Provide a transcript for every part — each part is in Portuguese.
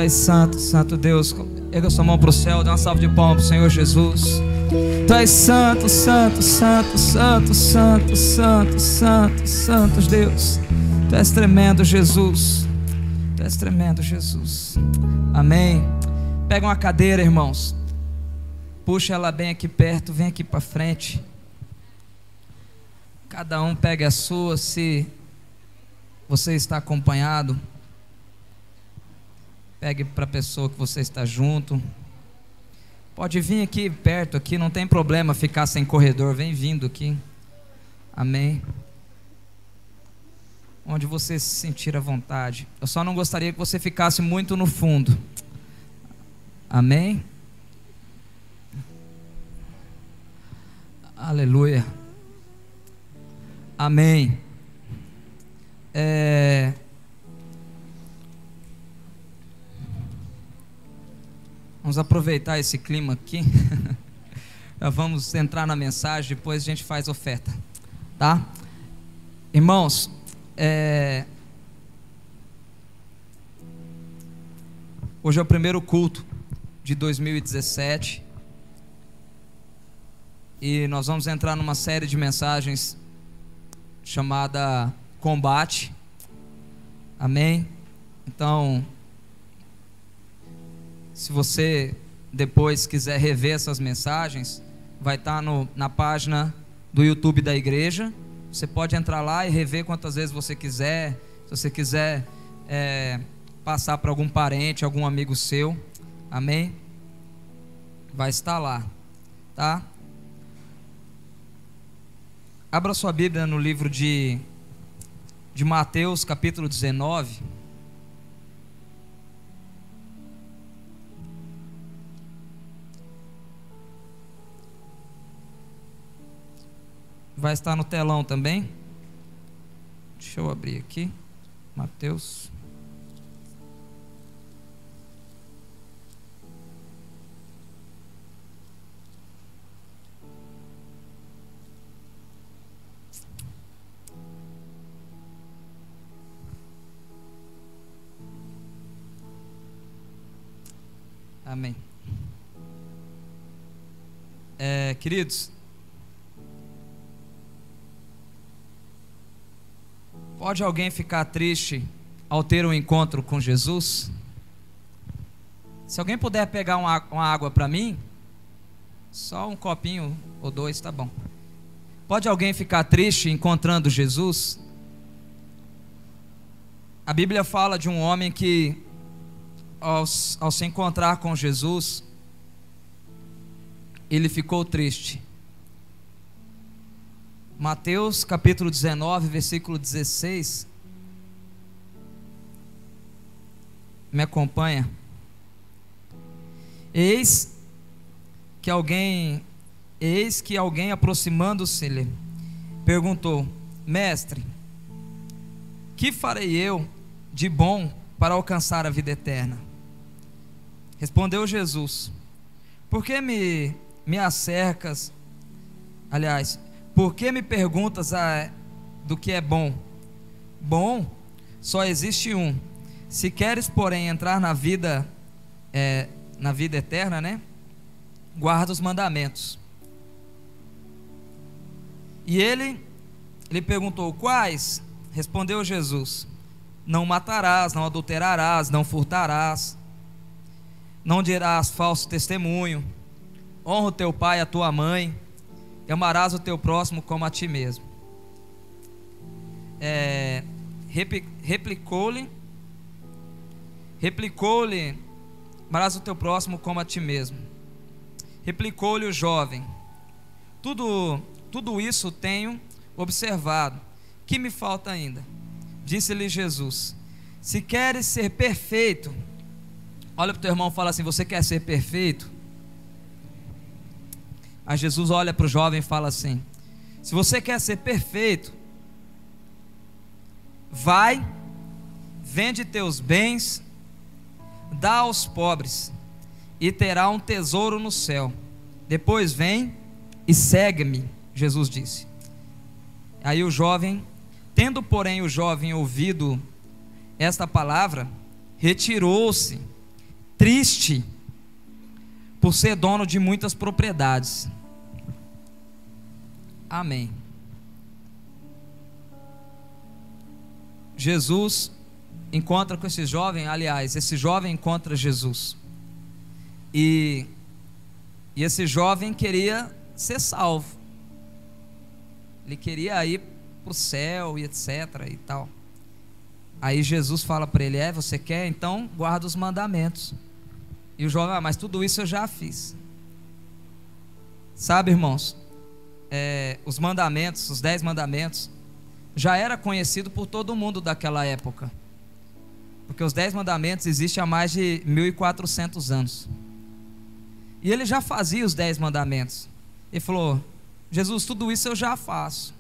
és santo, santo Deus. Erga sua mão para o céu, dê uma salva de palmas para o Senhor Jesus. Tu és santo, santo, santo, santo, santo, santo, santo, santo Deus. Tu és tremendo, Jesus. Tu és tremendo, Jesus. Amém. Pega uma cadeira, irmãos. Puxa ela bem aqui perto, vem aqui para frente. Cada um pegue a sua, se você está acompanhado. Pegue para a pessoa que você está junto. Pode vir aqui perto, aqui, não tem problema ficar sem corredor, vem vindo aqui. Amém. Onde você se sentir à vontade. Eu só não gostaria que você ficasse muito no fundo. Amém. Aleluia. Amém. Vamos aproveitar esse clima aqui. Vamos entrar na mensagem, depois a gente faz oferta, tá? Irmãos, hoje é o primeiro culto de 2017 e nós vamos entrar numa série de mensagens chamada Combate. Amém? Então, se você depois quiser rever essas mensagens, vai estar na página do YouTube da igreja. Você pode entrar lá e rever quantas vezes você quiser. Se você quiser passar para algum parente, algum amigo seu, amém? Vai estar lá, tá? Abra sua Bíblia no livro de Mateus, capítulo 19. Vai estar no telão também. Deixa eu abrir aqui. Mateus. Amém. Queridos, pode alguém ficar triste ao ter um encontro com Jesus? Se alguém puder pegar uma água para mim, só um copinho ou dois, tá bom. Pode alguém ficar triste encontrando Jesus? A Bíblia fala de um homem que ao se encontrar com Jesus, ele ficou triste. Mateus capítulo 19, versículo 16. Me acompanha. Eis que alguém aproximando-se-lhe, perguntou: Mestre, que farei eu de bom para alcançar a vida eterna? Respondeu Jesus: por que me acercas? Aliás, por que me perguntas do que é bom? Bom, só existe um. Se queres, porém, entrar na vida eterna, né? Guarda os mandamentos. E ele perguntou: quais? Respondeu Jesus: não matarás, não adulterarás, não furtarás, não dirás falso testemunho, honra o teu pai e a tua mãe, e amarás o teu próximo como a ti mesmo. Replicou-lhe, amarás o teu próximo como a ti mesmo. Replicou-lhe o jovem: tudo isso tenho observado. Que me falta ainda? Disse-lhe Jesus: se queres ser perfeito, olha para o teu irmão e fala assim: você quer ser perfeito? Aí Jesus olha para o jovem e fala assim: se você quer ser perfeito, vai, vende teus bens, dá aos pobres, e terá um tesouro no céu. Depois vem e segue-me, Jesus disse. Aí o jovem, tendo porém o jovem ouvido esta palavra, retirou-se triste por ser dono de muitas propriedades. Amém. Jesus encontra com esse jovem, aliás, esse jovem encontra Jesus. E esse jovem queria ser salvo. Ele queria ir para o céu e etc e tal. Aí Jesus fala para ele: você quer? Então guarda os mandamentos. E o jovem: mas tudo isso eu já fiz. Sabe, irmãos, os mandamentos, os 10 mandamentos, já era conhecido por todo mundo daquela época, porque os 10 mandamentos existem há mais de 1400 anos. E ele já fazia os 10 mandamentos. Ele falou: Jesus, tudo isso eu já faço.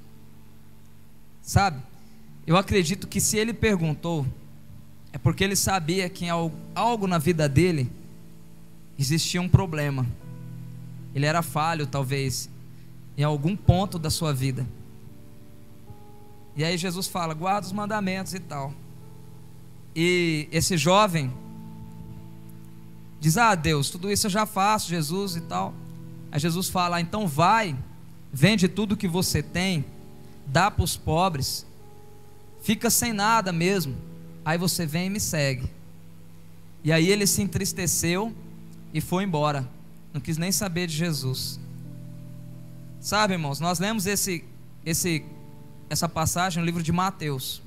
Sabe, eu acredito que se ele perguntou, é porque ele sabia que em algo na vida dele existia um problema. Ele era falho, talvez, em algum ponto da sua vida. E aí Jesus fala: guarda os mandamentos e tal. E esse jovem diz: Deus, tudo isso eu já faço, Jesus e tal. Aí Jesus fala: então vai, vende tudo que você tem, dá para os pobres, fica sem nada mesmo, aí você vem e me segue. E aí ele se entristeceu e foi embora, não quis nem saber de Jesus. Sabe, irmãos, nós lemos essa passagem no livro de Mateus,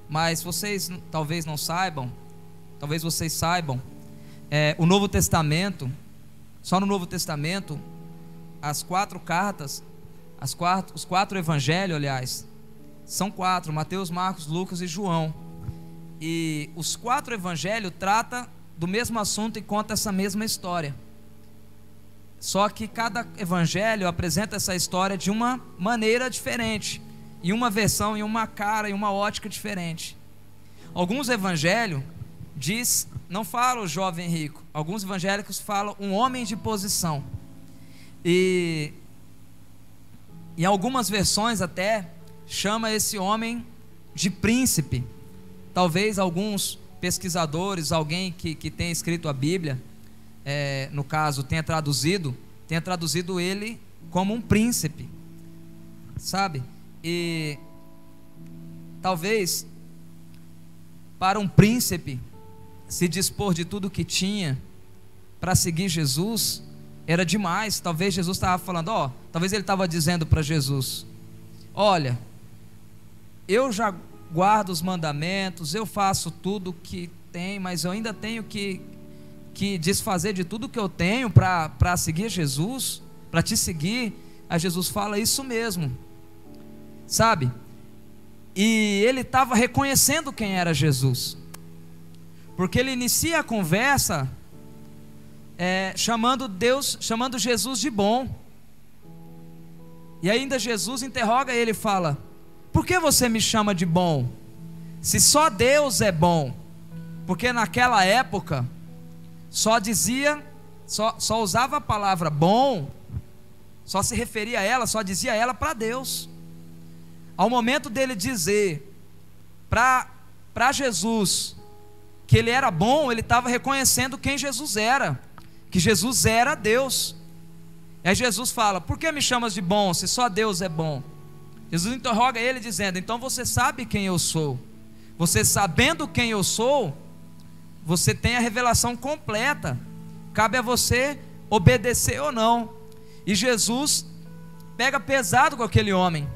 mas vocês talvez não saibam, talvez vocês saibam, o Novo Testamento, só no Novo Testamento, as 4 cartas, os 4 evangelhos, aliás, são 4: Mateus, Marcos, Lucas e João. E os 4 evangelhos tratam do mesmo assunto e contam essa mesma história. Só que cada evangelho apresenta essa história de uma maneira diferente, em uma versão, em uma cara, em uma ótica diferente. Alguns evangelhos não falam o jovem rico. Alguns evangélicos falam um homem de posição. E em algumas versões até chama esse homem de príncipe. Talvez alguns pesquisadores, alguém que tenha escrito a Bíblia, no caso tenha traduzido ele como um príncipe, sabe? E talvez para um príncipe se dispor de tudo que tinha para seguir Jesus era demais. Talvez Jesus estava falando, talvez ele estava dizendo para Jesus: olha, eu já guardo os mandamentos, eu faço tudo que tem, mas eu ainda tenho que desfazer de tudo que eu tenho para seguir Jesus, para te seguir. Aí Jesus fala: isso mesmo, sabe? E ele estava reconhecendo quem era Jesus, porque ele inicia a conversa chamando Jesus de bom. E ainda Jesus interroga ele e fala: por que você me chama de bom? Se só Deus é bom. Porque naquela época só usava a palavra bom, só se referia a ela, só dizia ela para Deus. Ao momento dele dizer para Jesus que ele era bom, ele estava reconhecendo quem Jesus era, que Jesus era Deus. E aí Jesus fala: por que me chamas de bom, se só Deus é bom? Jesus interroga ele dizendo: então você sabe quem eu sou. Você sabendo quem eu sou, você tem a revelação completa. Cabe a você obedecer ou não. E Jesus pega pesado com aquele homem,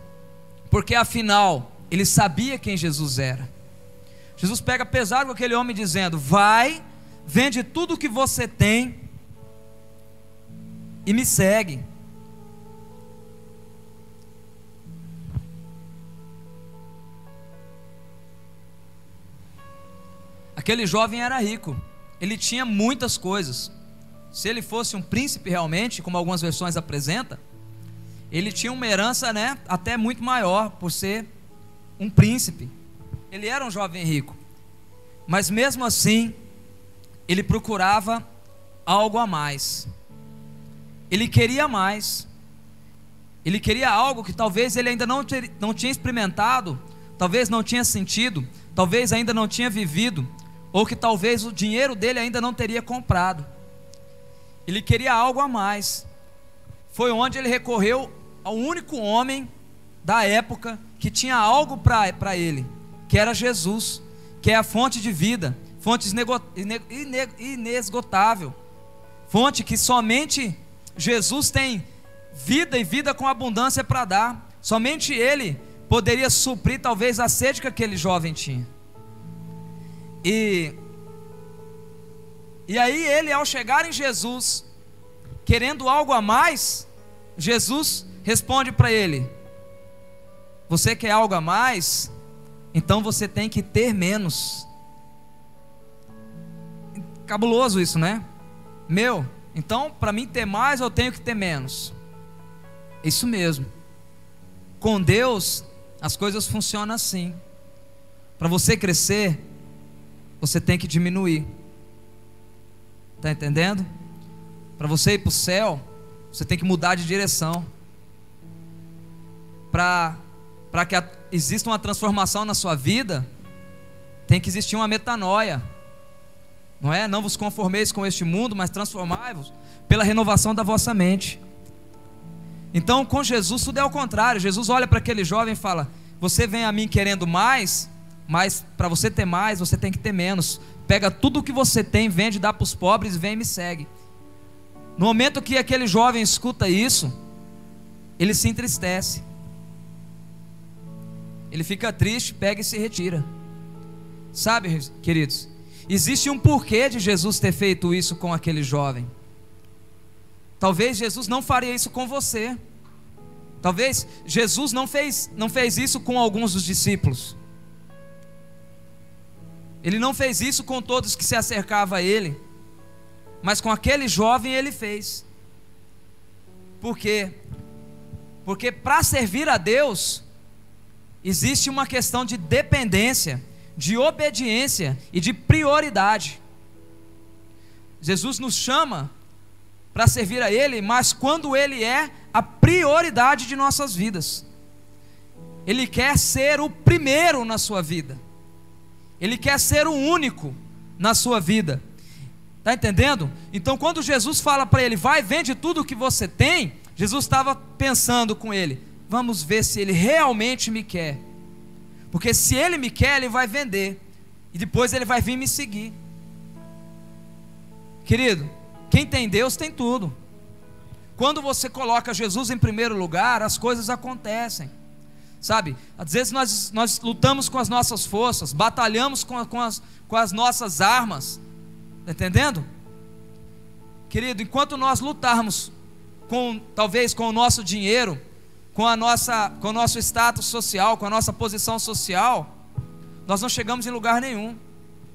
porque afinal ele sabia quem Jesus era. Jesus pega pesado com aquele homem dizendo: vai, vende tudo que você tem e me segue. Aquele jovem era rico, ele tinha muitas coisas. Se ele fosse um príncipe realmente, como algumas versões apresentam, ele tinha uma herança, até muito maior, por ser um príncipe. Ele era um jovem rico, mas mesmo assim ele procurava algo a mais. Ele queria mais. Ele queria algo que talvez ele ainda não tinha experimentado, talvez não tinha sentido, talvez ainda não tinha vivido, ou que talvez o dinheiro dele ainda não teria comprado. Ele queria algo a mais. Foi onde ele recorreu ao único homem da época que tinha algo para ele, que era Jesus, que é a fonte de vida, fonte inesgotável, fonte que somente Jesus tem vida e vida com abundância para dar. Somente Ele poderia suprir talvez a sede que aquele jovem tinha. E aí ele, ao chegar em Jesus, querendo algo a mais, Jesus responde para ele: você quer algo a mais? Então você tem que ter menos. Cabuloso isso, né? Então para mim ter mais eu tenho que ter menos. Isso mesmo. Com Deus as coisas funcionam assim. Para você crescer, você tem que diminuir. Está entendendo? Para você ir para o céu, você tem que mudar de direção. Para que exista uma transformação na sua vida, tem que existir uma metanoia. Não é? Não vos conformeis com este mundo, mas transformai-vos pela renovação da vossa mente. Então com Jesus tudo é ao contrário. Jesus olha para aquele jovem e fala: você vem a mim querendo mais, mas para você ter mais, você tem que ter menos. Pega tudo o que você tem, vende, dá para os pobres e vem e me segue. No momento que aquele jovem escuta isso, ele se entristece, ele fica triste, pega e se retira. Sabe, queridos, existe um porquê de Jesus ter feito isso com aquele jovem. Talvez Jesus não faria isso com você. Talvez Jesus não fez isso com alguns dos discípulos. Ele não fez isso com todos que se acercavam a ele, mas com aquele jovem ele fez. Por quê? Porque para servir a Deus existe uma questão de dependência, de obediência e de prioridade. Jesus nos chama para servir a Ele, mas quando Ele é a prioridade de nossas vidas. Ele quer ser o primeiro na sua vida. Ele quer ser o único na sua vida. Está entendendo? Então quando Jesus fala para ele: vai, vende tudo o que você tem, Jesus estava pensando com ele: vamos ver se ele realmente me quer. Porque se ele me quer, ele vai vender, e depois ele vai vir me seguir. Querido, quem tem Deus tem tudo. Quando você coloca Jesus em primeiro lugar, as coisas acontecem. Sabe, às vezes nós lutamos com as nossas forças, batalhamos com as nossas armas. Está entendendo? Querido, enquanto nós lutarmos talvez com o nosso dinheiro, com o nosso status social, com a nossa posição social, nós não chegamos em lugar nenhum.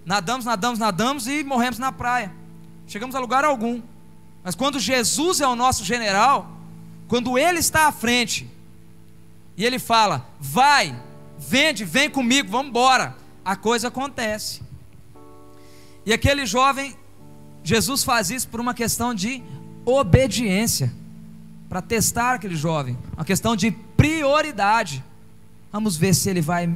Nadamos e morremos na praia. Chegamos a lugar algum. Mas quando Jesus é o nosso general, quando Ele está à frente, e Ele fala: vai, vende, vem comigo, vamos embora, a coisa acontece. E aquele jovem, Jesus faz isso por uma questão de obediência, para testar aquele jovem, uma questão de prioridade. Vamos ver se ele vai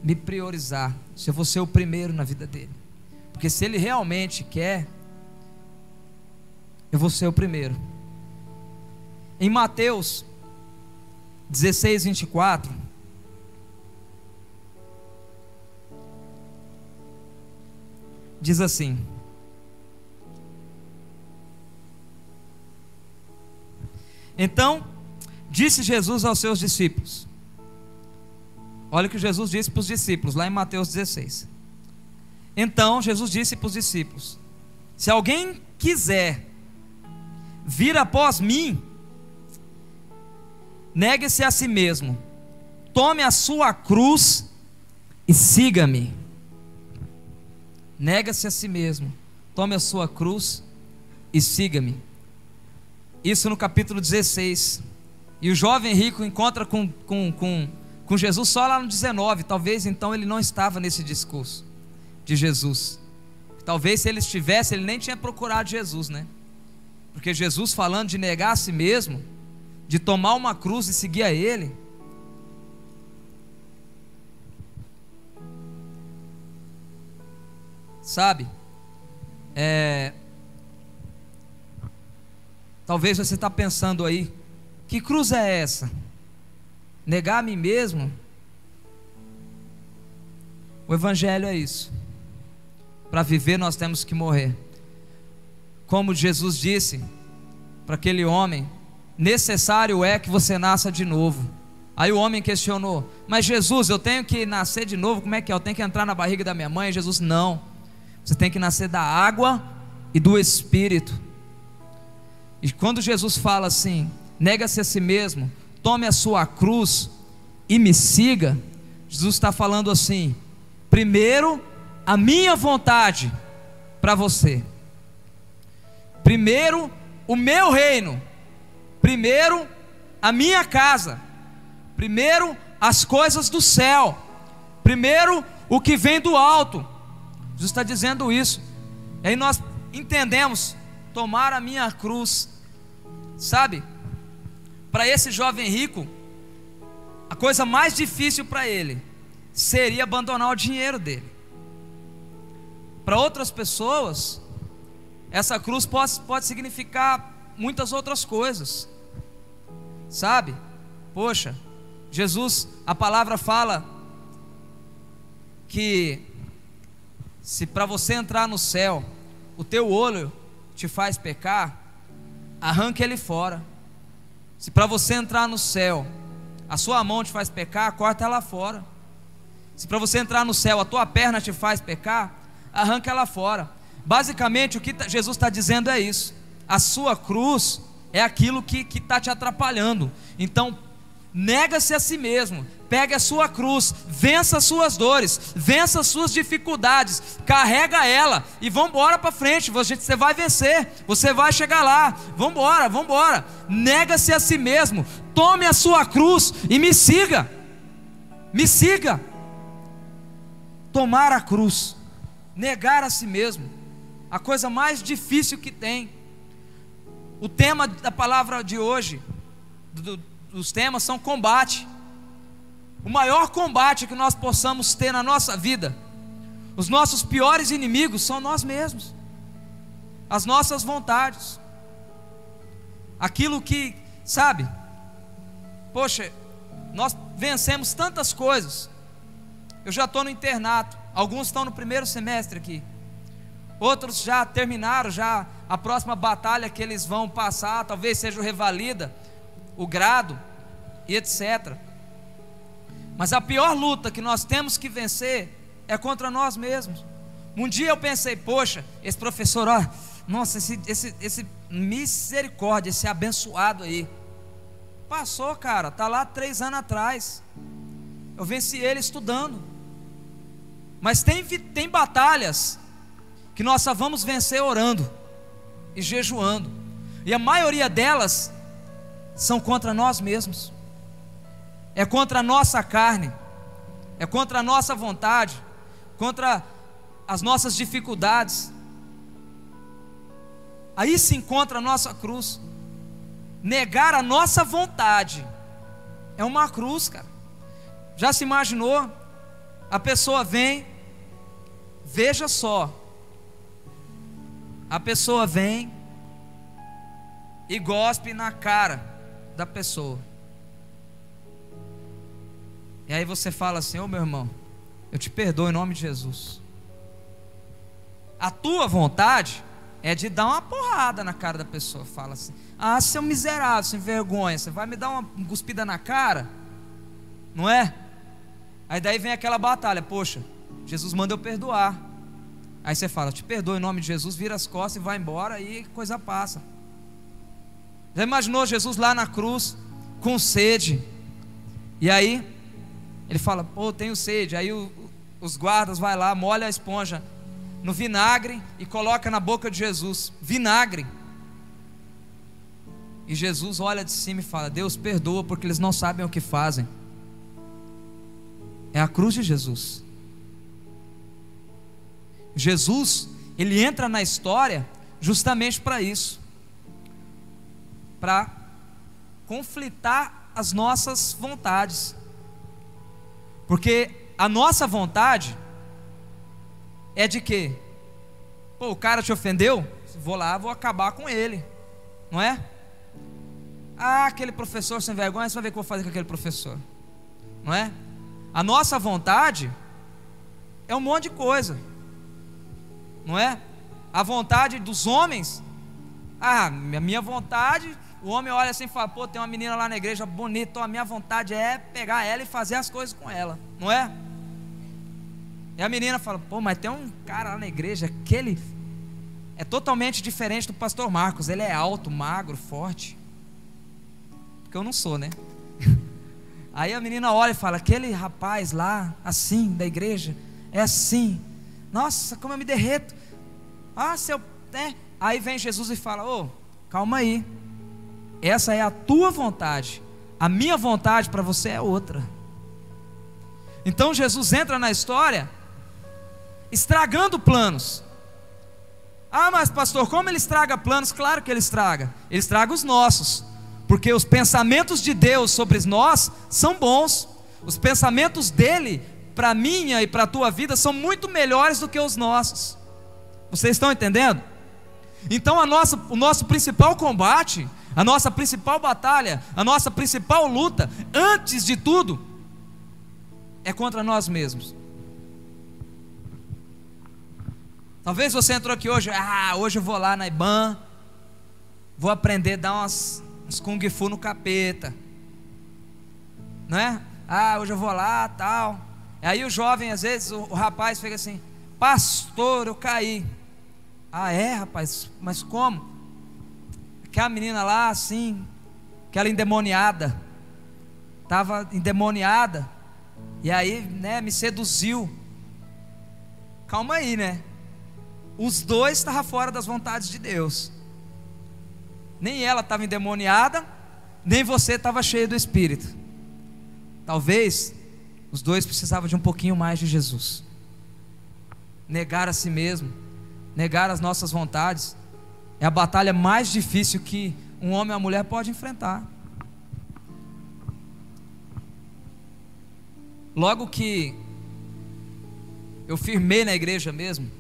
me priorizar, se eu vou ser o primeiro na vida dele. Porque se ele realmente quer, eu vou ser o primeiro. Em Mateus 16, 24, diz assim: então disse Jesus aos seus discípulos. Olha o que Jesus disse para os discípulos lá em Mateus 16. Então Jesus disse para os discípulos: se alguém quiser vir após mim, negue-se a si mesmo, tome a sua cruz e siga-me. Nega-se a si mesmo, tome a sua cruz e siga-me. Isso no capítulo 16. E o jovem rico encontra com Jesus só lá no 19. Talvez então ele não estava nesse discurso de Jesus. Talvez se ele estivesse, ele nem tinha procurado Jesus, né? Porque Jesus falando de negar a si mesmo, de tomar uma cruz e seguir a Ele. Sabe? Talvez você está pensando aí, que cruz é essa? Negar a mim mesmo? O Evangelho é isso. Para viver nós temos que morrer. Como Jesus disse para aquele homem: necessário é que você nasça de novo. Aí o homem questionou: mas Jesus, eu tenho que nascer de novo? Como é que é? Eu tenho que entrar na barriga da minha mãe? Jesus: não, você tem que nascer da água e do Espírito. E quando Jesus fala assim: nega-se a si mesmo, tome a sua cruz e me siga, Jesus está falando assim: primeiro a minha vontade para você, primeiro o meu reino, primeiro a minha casa, primeiro as coisas do céu, primeiro o que vem do alto. Jesus está dizendo isso. E aí nós entendemos: tomar a minha cruz. Sabe, para esse jovem rico, a coisa mais difícil para ele seria abandonar o dinheiro dele. Para outras pessoas, essa cruz pode significar muitas outras coisas. Sabe? Poxa, Jesus, a palavra fala que se para você entrar no céu, o teu olho te faz pecar, arranque ele fora. Se para você entrar no céu, a sua mão te faz pecar, corta ela fora. Se para você entrar no céu, a tua perna te faz pecar, arranca ela fora. Basicamente o que Jesus está dizendo é isso: a sua cruz é aquilo que está te atrapalhando. Então nega-se a si mesmo, pegue a sua cruz, vença as suas dores, vença as suas dificuldades, carrega ela e vamos embora para frente. Você vai vencer, você vai chegar lá. Vamos embora, vamos embora. Nega-se a si mesmo, tome a sua cruz e me siga. Me siga. Tomar a cruz, negar a si mesmo, a coisa mais difícil que tem. O tema da palavra de hoje, os temas são combate. O maior combate que nós possamos ter na nossa vida, os nossos piores inimigos são nós mesmos, as nossas vontades, aquilo que, sabe, poxa, nós vencemos tantas coisas. Eu já estou no internato, alguns estão no primeiro semestre aqui, outros já terminaram, já a próxima batalha que eles vão passar, talvez seja o revalida, o grado e etc. Mas a pior luta que nós temos que vencer é contra nós mesmos. Um dia eu pensei: poxa, esse professor, ó, nossa, esse misericórdia, esse abençoado aí, passou, cara, está lá 3 anos atrás, eu venci ele estudando. Mas tem batalhas que nós só vamos vencer orando e jejuando, e a maioria delas são contra nós mesmos, é contra a nossa carne, é contra a nossa vontade, contra as nossas dificuldades. Aí se encontra a nossa cruz. Negar a nossa vontade é uma cruz, cara. Já se imaginou? A pessoa vem, veja só, a pessoa vem e gospe na cara da pessoa. E aí você fala assim: ô meu irmão, eu te perdoo em nome de Jesus. A tua vontade é de dar uma porrada na cara da pessoa. Fala assim: ah, seu miserável, sem vergonha, você vai me dar uma cuspida na cara? Não é? Aí daí vem aquela batalha: poxa, Jesus manda eu perdoar. Aí você fala: te perdoo em nome de Jesus, vira as costas e vai embora, e coisa passa. Já imaginou Jesus lá na cruz, com sede, e aí ele fala: pô, tenho sede. Aí os guardas vai lá, molha a esponja no vinagre e coloca na boca de Jesus, vinagre. E Jesus olha de cima e fala: Deus, perdoa, porque eles não sabem o que fazem. É a cruz de Jesus. Jesus, ele entra na história justamente para isso, para conflitar as nossas vontades. Porque a nossa vontade é de quê? Pô, o cara te ofendeu? Vou lá, vou acabar com ele, não é? Ah, aquele professor sem vergonha, você vai ver o que eu vou fazer com aquele professor, não é? A nossa vontade é um monte de coisa, não é? A vontade dos homens, a minha vontade, o homem olha assim e fala: pô, tem uma menina lá na igreja bonita, a minha vontade é pegar ela e fazer as coisas com ela, não é? E a menina fala: pô, mas tem um cara lá na igreja, aquele é totalmente diferente do pastor Marcos, ele é alto, magro, forte. Porque eu não sou, né? Aí a menina olha e fala: aquele rapaz lá, assim, da igreja, é assim. Nossa, como eu me derreto. Ah, seu... Aí vem Jesus e fala: ô, calma aí. Essa é a tua vontade. A minha vontade para você é outra. Então Jesus entra na história estragando planos. Ah, mas pastor, como ele estraga planos? Claro que ele estraga. Ele estraga os nossos, porque os pensamentos de Deus sobre nós são bons. Os pensamentos dele para a minha e para a tua vida são muito melhores do que os nossos. Vocês estão entendendo? Então o nosso principal combate, a nossa principal batalha, a nossa principal luta, antes de tudo, é contra nós mesmos. Talvez você entrou aqui hoje: hoje eu vou lá na IBAN, vou aprender a dar uns Kung Fu no capeta, não é? Hoje eu vou lá, tal. Aí o jovem, às vezes, o rapaz fica assim: pastor, eu caí. Ah, é, rapaz, mas como? Aquela menina lá, assim, aquela endemoniada, estava endemoniada, e aí, né, me seduziu. Calma aí, né? Os dois estavam fora das vontades de Deus. Nem ela estava endemoniada, nem você estava cheio do Espírito. Talvez os dois precisavam de um pouquinho mais de Jesus. Negar a si mesmo, negar as nossas vontades, é a batalha mais difícil que um homem ou uma mulher pode enfrentar. Logo que eu firmei na igreja mesmo,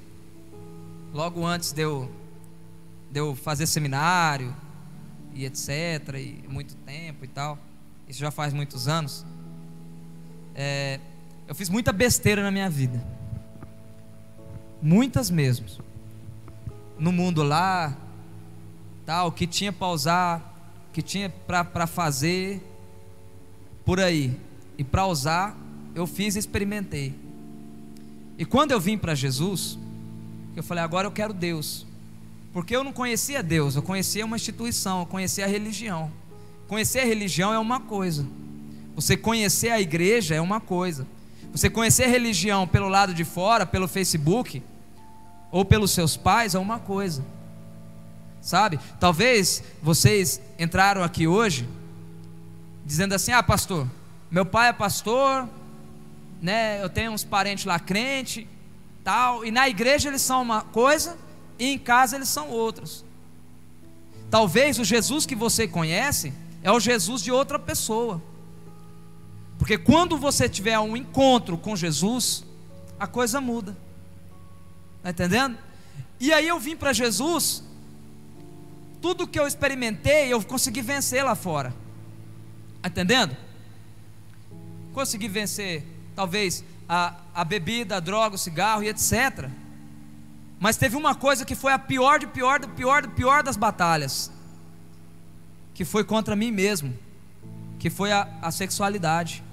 logo antes de eu fazer seminário e etc, e muito tempo e tal, isso já faz muitos anos, eu fiz muita besteira na minha vida, muitas mesmo, no mundo lá, tal, que tinha para usar, que tinha para fazer, por aí, e para usar, eu fiz e experimentei. E quando eu vim para Jesus, eu falei: agora eu quero Deus, porque eu não conhecia Deus, eu conhecia uma instituição, eu conhecia a religião. Conhecer a religião é uma coisa, você conhecer a igreja é uma coisa, você conhecer a religião pelo lado de fora, pelo Facebook, ou pelos seus pais, é uma coisa, sabe? Talvez vocês entraram aqui hoje dizendo assim: pastor, meu pai é pastor, né? Eu tenho uns parentes lá crente, tal, e na igreja eles são uma coisa e em casa eles são outros. Talvez o Jesus que você conhece é o Jesus de outra pessoa, porque quando você tiver um encontro com Jesus, a coisa muda. Está entendendo? E aí eu vim para Jesus, tudo que eu experimentei eu consegui vencer lá fora. Está entendendo? Consegui vencer talvez a bebida, a droga, o cigarro e etc. Mas teve uma coisa que foi a pior do pior das batalhas, que foi contra mim mesmo, que foi a sexualidade.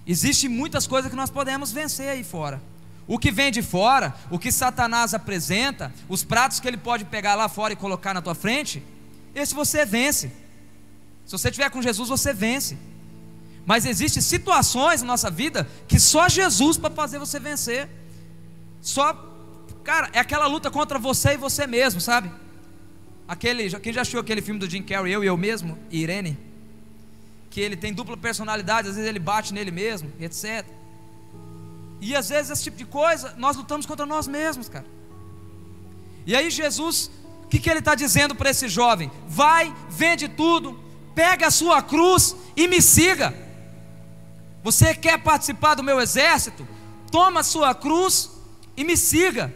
Existem muitas coisas que nós podemos vencer aí fora. O que vem de fora, o que Satanás apresenta, os pratos que ele pode pegar lá fora e colocar na tua frente, esse você vence. Se você estiver com Jesus, você vence. Mas existem situações na nossa vida que só Jesus para fazer você vencer. Cara, é aquela luta contra você e você mesmo, sabe? Quem já assistiu aquele filme do Jim Carrey, Eu e Eu Mesmo, e Irene, que ele tem dupla personalidade, às vezes ele bate nele mesmo, etc. E às vezes esse tipo de coisa, nós lutamos contra nós mesmos, cara. E aí Jesus, o que ele está dizendo para esse jovem? Vai, vende tudo, pega a sua cruz e me siga. Você quer participar do meu exército? Toma a sua cruz e me siga.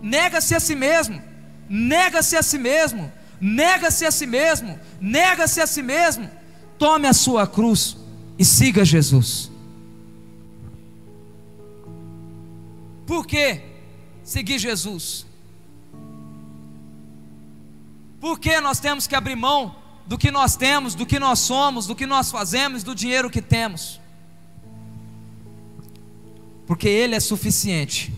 nega-se a si mesmo, nega-se a si mesmo, nega-se a si mesmo, nega-se a si mesmo, tome a sua cruz e siga Jesus. Por que seguir Jesus? Por que nós temos que abrir mão do que nós temos, do que nós somos, do que nós fazemos, do dinheiro que temos? Porque Ele é suficiente.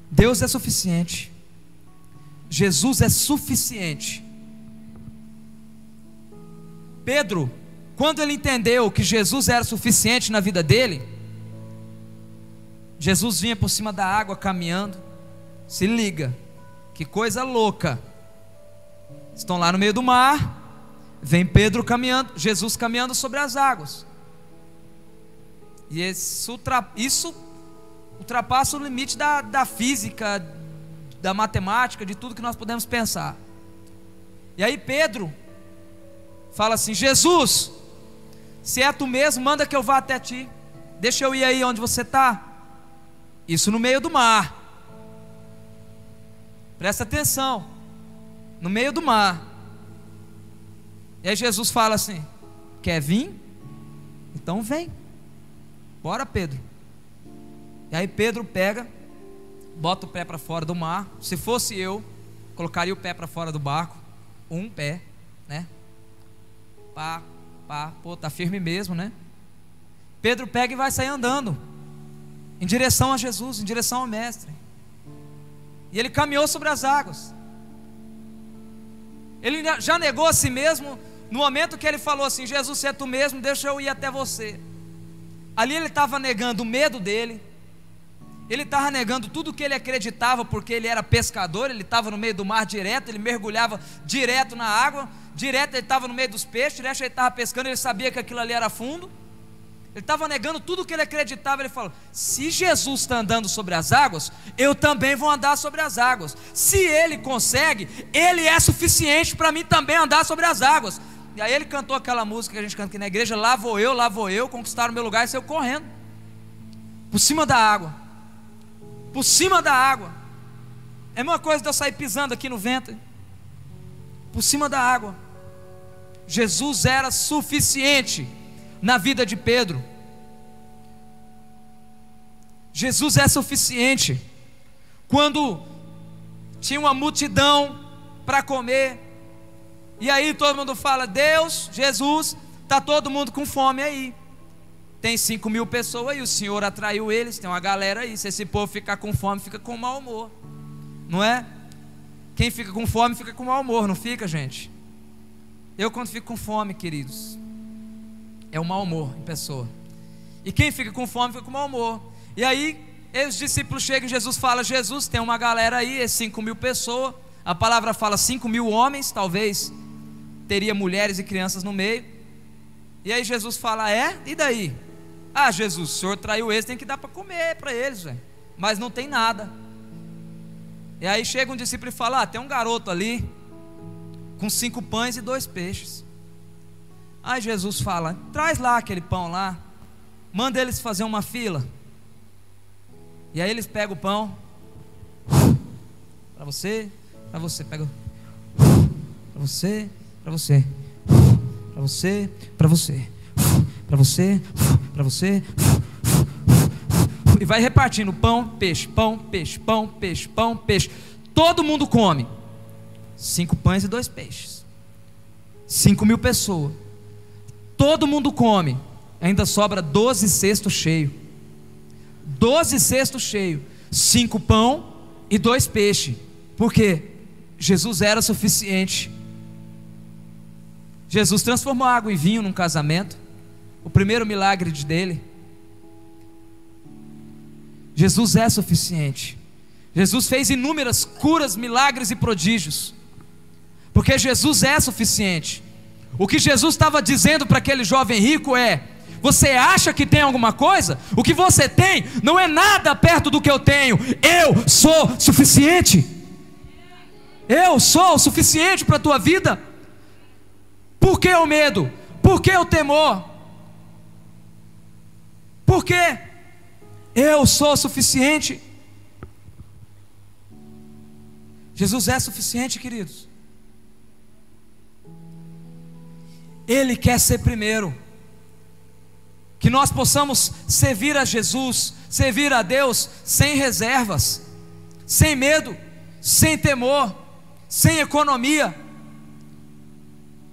Deus é suficiente. Jesus é suficiente. Pedro, quando ele entendeu que Jesus era suficiente na vida dele, Jesus vinha por cima da água caminhando. Se liga, que coisa louca. Estão lá no meio do mar, vem Pedro caminhando, Jesus caminhando sobre as águas. E isso ultrapassa o limite da física, da matemática, de tudo que nós podemos pensar. E aí Pedro fala assim: Jesus, se é tu mesmo, manda que eu vá até ti. Deixa eu ir aí onde você está. Isso no meio do mar. Presta atenção. No meio do mar. E aí Jesus fala assim: quer vir? Então vem. Bora, Pedro. E aí Pedro pega, bota o pé para fora do mar. Se fosse eu, colocaria o pé para fora do barco. Um pé, né? Pô, tá firme mesmo, né? Pedro pega e vai sair andando em direção a Jesus, em direção ao Mestre. E ele caminhou sobre as águas. Ele já negou a si mesmo no momento que ele falou assim: Jesus, se é tu mesmo, deixa eu ir até você. Ali ele estava negando o medo dele. Ele estava negando tudo que ele acreditava, porque ele era pescador. Ele estava no meio do mar direto, ele mergulhava direto na água, direto ele estava no meio dos peixes, direto ele estava pescando, ele sabia que aquilo ali era fundo. Ele estava negando tudo que ele acreditava. Ele falou: se Jesus está andando sobre as águas, eu também vou andar sobre as águas. Se ele consegue, ele é suficiente para mim também andar sobre as águas. E aí ele cantou aquela música que a gente canta aqui na igreja: lá vou eu, conquistar o meu lugar. E saiu correndo por cima da água. Por cima da água. É a mesma coisa de eu sair pisando aqui no vento. Por cima da água. Jesus era suficiente na vida de Pedro. Jesus é suficiente quando tinha uma multidão para comer. E aí todo mundo fala: Deus, Jesus, está todo mundo com fome aí. Tem 5.000 pessoas aí, o Senhor atraiu eles, tem uma galera aí. Se esse povo ficar com fome, fica com mau humor, não é? Quem fica com fome fica com mau humor, não fica, gente? Eu, quando fico com fome, queridos, é o mau humor em pessoa. E quem fica com fome fica com mau humor. E aí os discípulos chegam e Jesus fala: Jesus, tem uma galera aí, 5.000 pessoas. A palavra fala 5.000 homens, talvez teria mulheres e crianças no meio. E aí Jesus fala: é? E daí? Ah, Jesus, o Senhor traiu eles, tem que dar para comer para eles, véio. Mas não tem nada. E aí chega um discípulo e fala: tem um garoto ali com 5 pães e 2 peixes. Aí Jesus fala: traz lá aquele pão lá, manda eles fazer uma fila. E aí eles pegam o pão, para você, pega, para você, para você, para você, para você, para você, para você, e vai repartindo pão, peixe, pão, peixe, pão, peixe, pão, peixe. Todo mundo come 5 pães e 2 peixes. 5.000 pessoas. Todo mundo come. Ainda sobra 12 cestos cheios. 12 cestos cheios. 5 pão e 2 peixes. Por quê? Jesus era suficiente. Jesus transformou água em vinho num casamento. O primeiro milagre dele. Jesus é suficiente. Jesus fez inúmeras curas, milagres e prodígios, porque Jesus é suficiente. O que Jesus estava dizendo para aquele jovem rico é: você acha que tem alguma coisa? O que você tem não é nada perto do que eu tenho. Eu sou suficiente. Eu sou o suficiente para a tua vida. Por que o medo? Por que o temor? Por quê? Eu sou suficiente. Jesus é suficiente, queridos. Ele quer ser primeiro. Que nós possamos servir a Jesus, servir a Deus sem reservas, sem medo, sem temor, sem economia,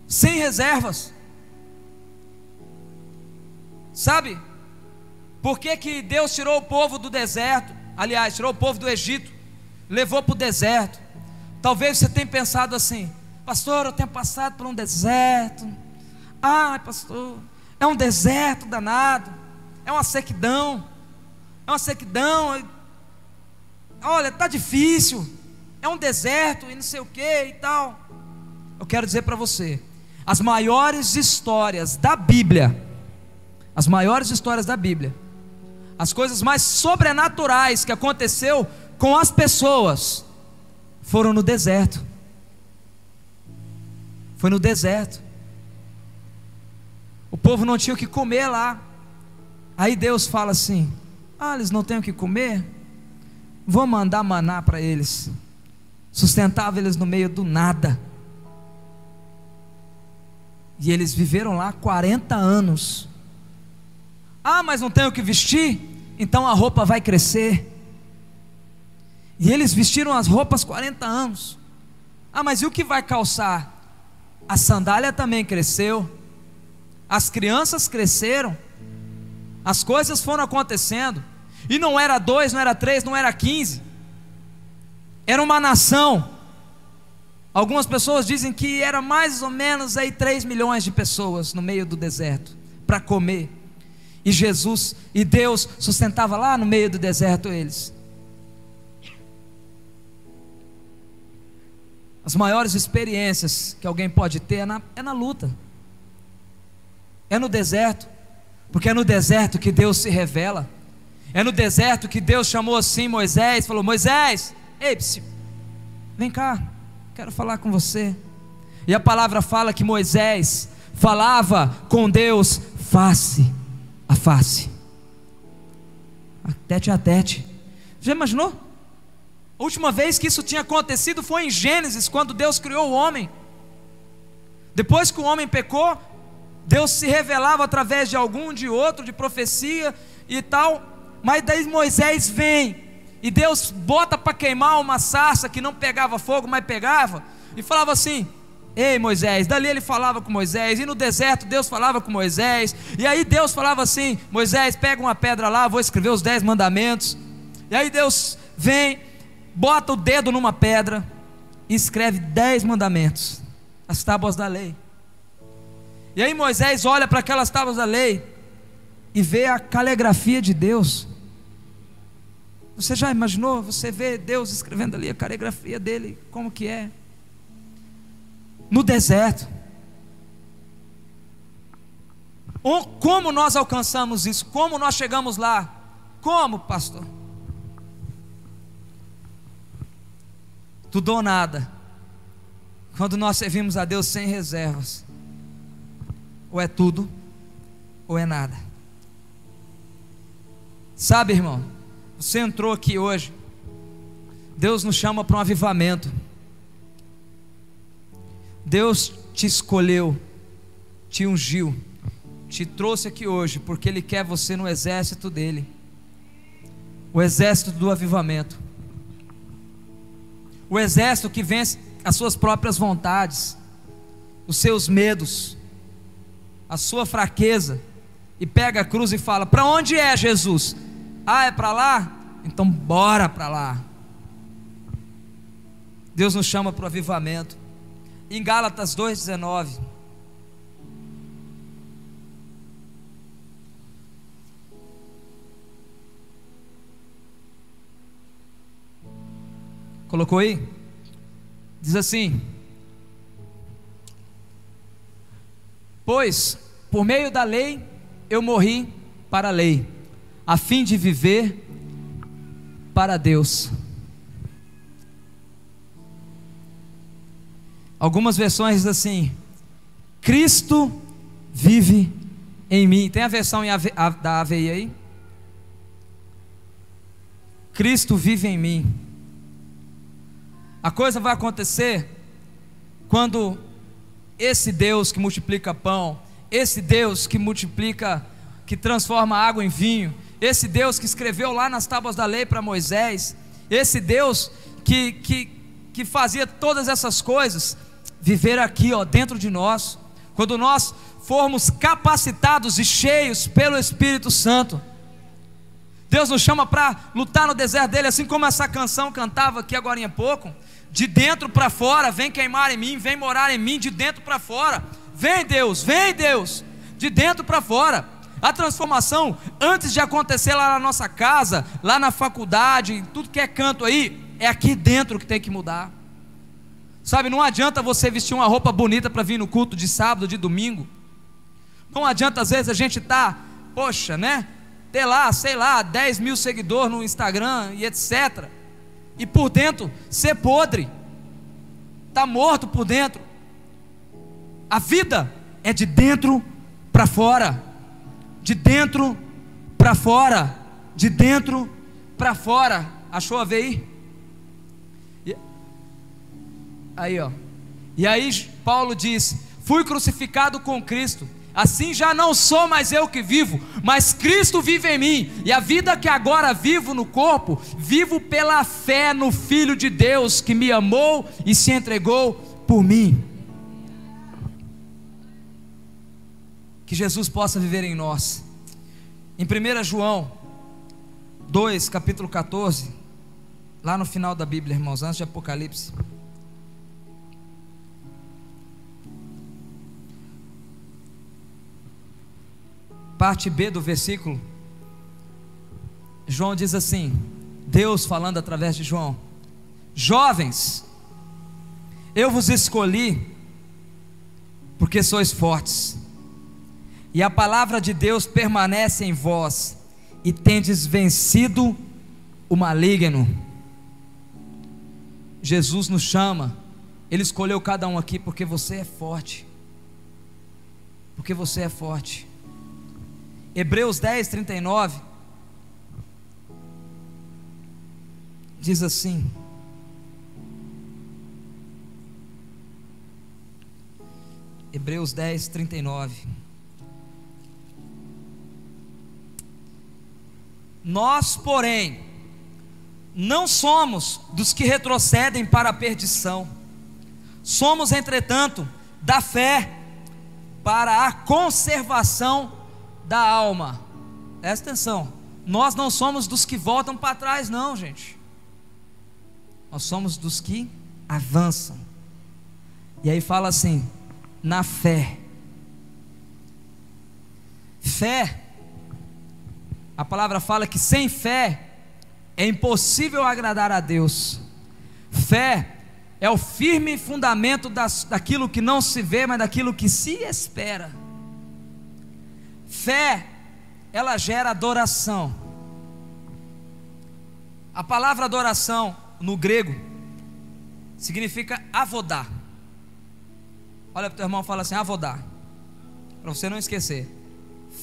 sem reservas. Sabe por que que Deus tirou o povo do deserto? Aliás, tirou o povo do Egito, levou para o deserto. Talvez você tenha pensado assim: pastor, eu tenho passado por um deserto. Ai, pastor, é um deserto danado, é uma sequidão, olha, está difícil, é um deserto e não sei o que e tal. Eu quero dizer para você, as maiores histórias da Bíblia, as coisas mais sobrenaturais que aconteceu com as pessoas, foram no deserto. Foi no deserto. O povo não tinha o que comer lá. Aí Deus fala assim: eles não têm o que comer? Vou mandar maná para eles. Sustentava eles no meio do nada. E eles viveram lá 40 anos. Mas não tem o que vestir? Então a roupa vai crescer. E eles vestiram as roupas 40 anos. Mas e o que vai calçar? A sandália também cresceu. As crianças cresceram. As coisas foram acontecendo. E não era 2, não era 3, não era 15. Era uma nação. Algumas pessoas dizem que era mais ou menos aí 3 milhões de pessoas no meio do deserto para comer. E Jesus e Deus sustentava lá no meio do deserto eles. As maiores experiências que alguém pode ter é na luta, é no deserto, porque é no deserto que Deus se revela. É no deserto que Deus chamou assim Moisés, falou: Moisés, ei, vem cá, quero falar com você. E a palavra fala que Moisés falava com Deus face a face, tete a tete. Já imaginou? A última vez que isso tinha acontecido foi em Gênesis, quando Deus criou o homem. Depois que o homem pecou, Deus se revelava através de algum, de outro, de profecia e tal. Mas daí Moisés vem, e Deus bota para queimar uma sarça que não pegava fogo, mas pegava, e falava assim: ei Moisés, dali ele falava com Moisés. E no deserto Deus falava com Moisés. E aí Deus falava assim: Moisés, pega uma pedra lá, vou escrever os 10 mandamentos. E aí Deus vem, bota o dedo numa pedra e escreve 10 mandamentos, as tábuas da lei. E aí Moisés olha para aquelas tábuas da lei e vê a caligrafia de Deus. Você já imaginou? Você vê Deus escrevendo ali a caligrafia dele, como que é? No deserto. Como nós alcançamos isso? Como nós chegamos lá? Como, pastor? Tudo ou nada. Quando nós servimos a Deus sem reservas, ou é tudo ou é nada. Sabe, irmão, você entrou aqui hoje, Deus nos chama para um avivamento. Deus te escolheu, te ungiu, te trouxe aqui hoje porque Ele quer você no exército dele, o exército do avivamento, o exército que vence as suas próprias vontades, os seus medos, a sua fraqueza, e pega a cruz e fala: para onde é, Jesus? É para lá? Então bora para lá. Deus nos chama para o avivamento. Em Gálatas 2,19, colocou aí? Diz assim: pois por meio da lei eu morri para a lei, a fim de viver para Deus. Algumas versões dizem assim: Cristo vive em mim. Tem a versão da AVI aí? Cristo vive em mim. A coisa vai acontecer quando esse Deus que multiplica pão, esse Deus que multiplica, que transforma água em vinho, esse Deus que escreveu lá nas tábuas da lei para Moisés, esse Deus que fazia todas essas coisas, viver aqui, ó, dentro de nós, quando nós formos capacitados e cheios pelo Espírito Santo. Deus nos chama para lutar no deserto dele, assim como essa canção cantava aqui agora há pouco, de dentro para fora, vem queimar em mim, vem morar em mim, de dentro para fora, vem Deus, de dentro para fora. A transformação, antes de acontecer lá na nossa casa, lá na faculdade, em tudo que é canto aí, é aqui dentro que tem que mudar. Sabe, não adianta você vestir uma roupa bonita para vir no culto de sábado, de domingo. Não adianta às vezes a gente poxa, né, ter lá, sei lá, 10 mil seguidores no Instagram e etc, e por dentro ser podre, tá morto por dentro. A vida é de dentro para fora, de dentro para fora, de dentro para fora. Achou a ver aí? Aí, ó. E aí Paulo diz: fui crucificado com Cristo, assim já não sou mais eu que vivo, mas Cristo vive em mim, e a vida que agora vivo no corpo, vivo pela fé no Filho de Deus, que me amou e se entregou por mim. Que Jesus possa viver em nós. Em 1 João 2, capítulo 14, lá no final da Bíblia, irmãos, antes de Apocalipse. Parte B do versículo, João diz assim, Deus falando através de João: jovens, eu vos escolhi porque sois fortes, e a palavra de Deus permanece em vós, e tendes vencido o maligno. Jesus nos chama, Ele escolheu cada um aqui porque você é forte, porque você é forte. Hebreus 10, 39 diz assim: Hebreus 10, 39. Nós, porém, não somos dos que retrocedem para a perdição, somos, entretanto, da fé para a conservação da alma. Presta atenção, nós não somos dos que voltam para trás, não, gente. Nós somos dos que avançam. E aí fala assim: na fé. Fé, a palavra fala que sem fé é impossível agradar a Deus. Fé é o firme fundamento daquilo que não se vê, mas daquilo que se espera. Fé, ela gera adoração. A palavra adoração no grego significa avodar. Olha para o teu irmão e fala assim: avodar, para você não esquecer.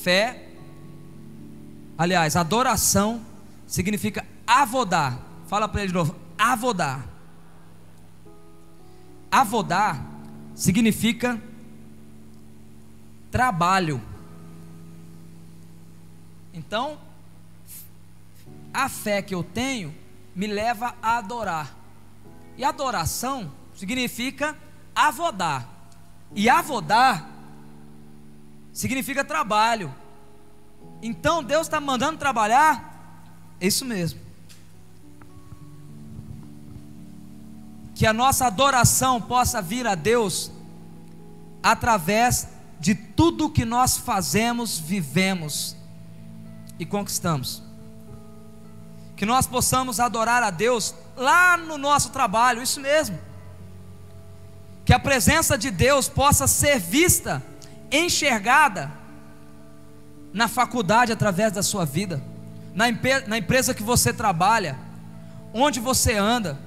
Fé, aliás, adoração significa avodar. Fala para ele de novo: avodar. Avodar significa trabalho. Então, a fé que eu tenho me leva a adorar. E adoração significa avodar. E avodar significa trabalho. Então Deus está mandando trabalhar. É isso mesmo. Que a nossa adoração possa vir a Deus através de tudo que nós fazemos, vivemos e conquistamos. Que nós possamos adorar a Deus lá no nosso trabalho, isso mesmo. Que a presença de Deus possa ser vista, enxergada na faculdade através da sua vida, na empresa que você trabalha, onde você anda,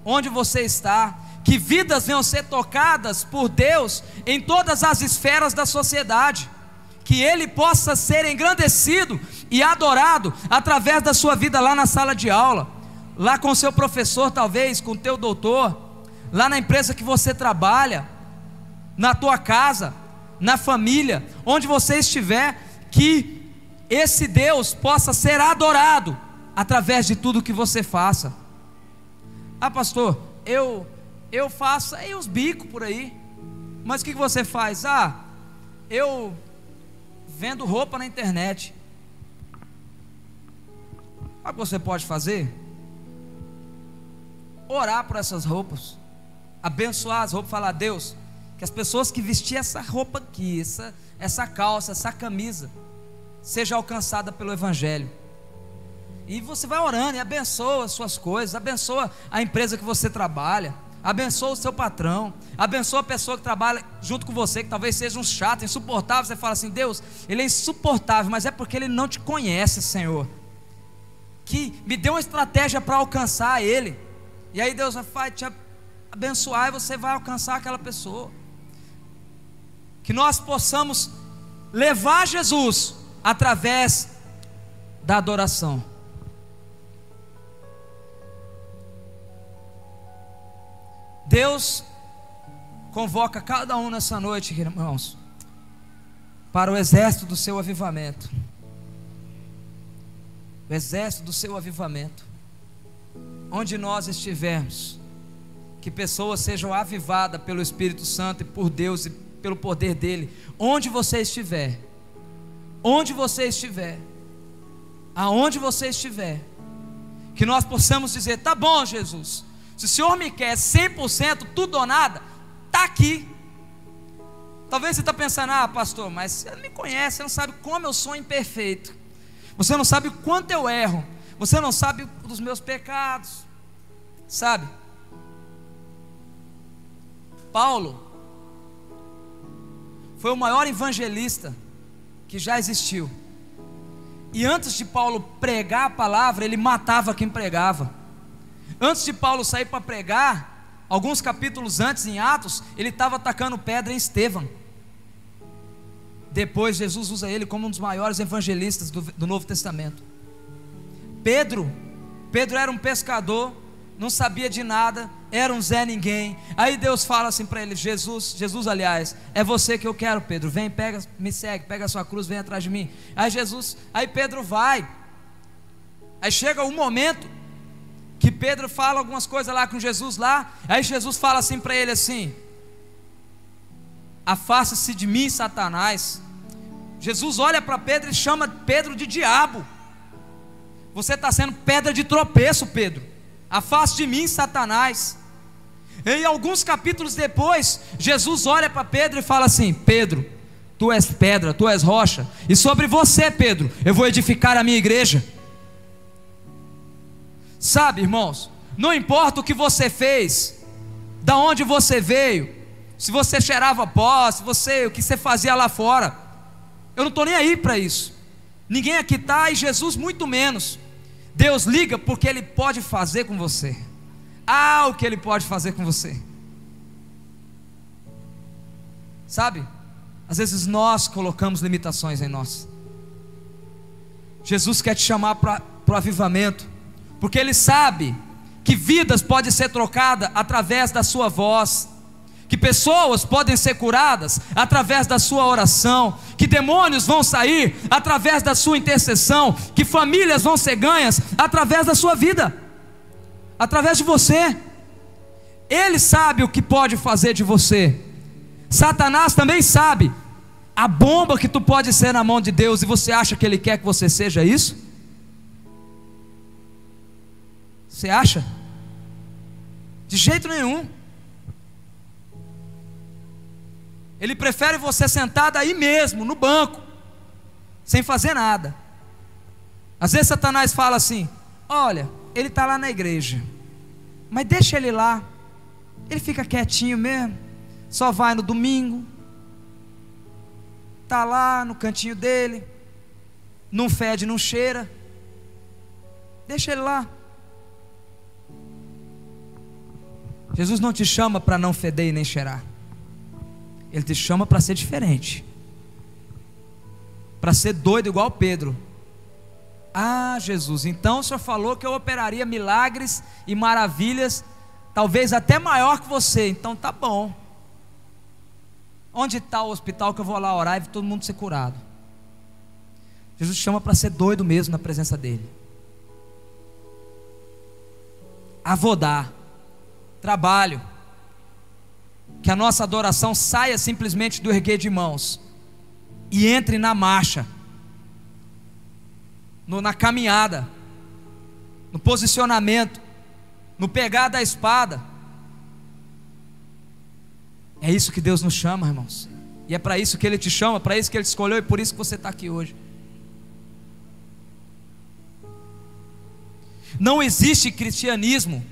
onde você está. Que vidas venham ser tocadas por Deus em todas as esferas da sociedade. Que Ele possa ser engrandecido e adorado através da sua vida lá na sala de aula, lá com o seu professor, talvez, com o teu doutor, lá na empresa que você trabalha, na tua casa, na família, onde você estiver, que esse Deus possa ser adorado através de tudo que você faça. Ah, pastor, eu faço aí uns bicos por aí, mas o que você faz? Ah, eu vendo roupa na internet. Sabe o que você pode fazer? Orar por essas roupas, abençoar as roupas, falar: Deus, que as pessoas que vestir essa roupa aqui, essa calça, essa camisa, seja alcançada pelo Evangelho. E você vai orando e abençoa as suas coisas, abençoa a empresa que você trabalha, abençoa o seu patrão, abençoa a pessoa que trabalha junto com você, que talvez seja um chato, insuportável. Você fala assim: Deus, ele é insuportável, mas é porque ele não te conhece, Senhor, que me deu uma estratégia para alcançar ele. E aí Deus vai te abençoar e você vai alcançar aquela pessoa. Que nós possamos levar Jesus através da adoração. Deus convoca cada um nessa noite, irmãos, para o exército do seu avivamento. O exército do seu avivamento. Onde nós estivermos, que pessoas sejam avivadas pelo Espírito Santo e por Deus e pelo poder dele. Onde você estiver, onde você estiver, aonde você estiver, que nós possamos dizer: tá bom, Jesus, se o Senhor me quer 100%, tudo ou nada, está aqui. Talvez você está pensando: ah, pastor, mas você me conhece, você não sabe como eu sou imperfeito, você não sabe o quanto eu erro, você não sabe dos meus pecados. Sabe, Paulo foi o maior evangelista que já existiu. E antes de Paulo pregar a palavra, ele matava quem pregava. Antes de Paulo sair para pregar, alguns capítulos antes, em Atos, ele estava atacando pedra em Estevão. Depois Jesus usa ele como um dos maiores evangelistas do Novo Testamento. Pedro era um pescador, não sabia de nada, era um Zé Ninguém. Aí Deus fala assim para ele: Jesus, aliás, é você que eu quero, Pedro, vem, me segue, pega a sua cruz, vem atrás de mim. Aí Pedro vai. Aí chega um momento que Pedro fala algumas coisas lá com Jesus lá. Aí Jesus fala assim para ele assim: afasta-se de mim, Satanás. Jesus olha para Pedro e chama Pedro de diabo. Você está sendo pedra de tropeço, Pedro. Afaste de mim, Satanás. E alguns capítulos depois, Jesus olha para Pedro e fala assim: Pedro, tu és pedra, tu és rocha, e sobre você, Pedro, eu vou edificar a minha igreja. Sabe, irmãos, não importa o que você fez, da onde você veio, se você cheirava pó, o que você fazia lá fora, eu não estou nem aí para isso. Ninguém aqui está, e Jesus muito menos. Deus liga porque Ele pode fazer com você. O que Ele pode fazer com você. Sabe, às vezes nós colocamos limitações em nós. Jesus quer te chamar para o avivamento, porque Ele sabe que vidas podem ser trocadas através da sua voz, que pessoas podem ser curadas através da sua oração, que demônios vão sair através da sua intercessão, que famílias vão ser ganhas através da sua vida, através de você. Ele sabe o que pode fazer de você. Satanás também sabe a bomba que tu pode ser na mão de Deus. E você acha que Ele quer que você seja isso? Você acha? De jeito nenhum. Ele prefere você sentado aí mesmo, no banco, sem fazer nada. Às vezes Satanás fala assim: olha, ele está lá na igreja, mas deixa ele lá, ele fica quietinho mesmo, só vai no domingo, está lá no cantinho dele, não fede, não cheira, deixa ele lá. Jesus não te chama para não feder e nem cheirar. Ele te chama para ser diferente, para ser doido igual Pedro, Ah, Jesus, então o Senhor falou que eu operaria milagres e maravilhas, talvez até maior que você, então tá bom. Onde está o hospital que eu vou lá orar e todo mundo ser curado? Jesus chama para ser doido mesmo na presença dele. Avodar, trabalho, que a nossa adoração saia simplesmente do erguer de mãos e entre na marcha, na caminhada, no posicionamento, no pegar da espada. É isso que Deus nos chama, irmãos, e é para isso que Ele te chama, para isso que Ele te escolheu, e por isso que você está aqui hoje. Não existe cristianismo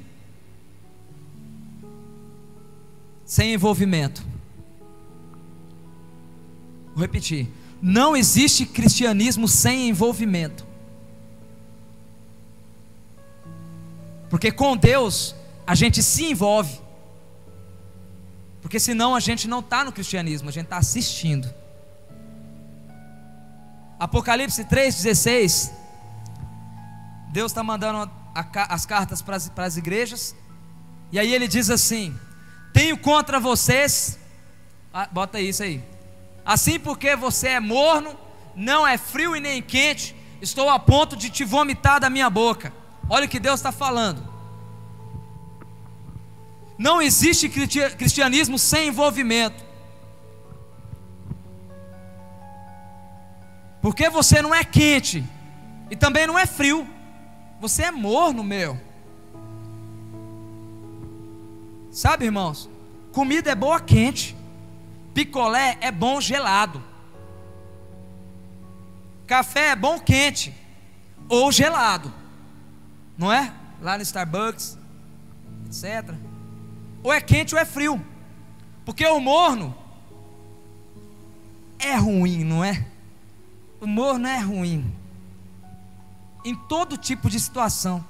sem envolvimento. Vou repetir: não existe cristianismo sem envolvimento. Porque com Deus a gente se envolve, porque senão a gente não está no cristianismo, a gente está assistindo. Apocalipse 3,16, Deus está mandando as cartas para as igrejas, e aí Ele diz assim: tenho contra vocês, bota isso aí, assim porque você é morno, não é frio e nem quente, estou a ponto de te vomitar da minha boca. Olha o que Deus está falando. Não existe cristianismo sem envolvimento, porque você não é quente e também não é frio, você é morno, meu. Sabe, irmãos, comida é boa quente, picolé é bom gelado, café é bom quente ou gelado, não é? Lá no Starbucks, etc. Ou é quente ou é frio, porque o morno é ruim, não é? O morno é ruim em todo tipo de situação.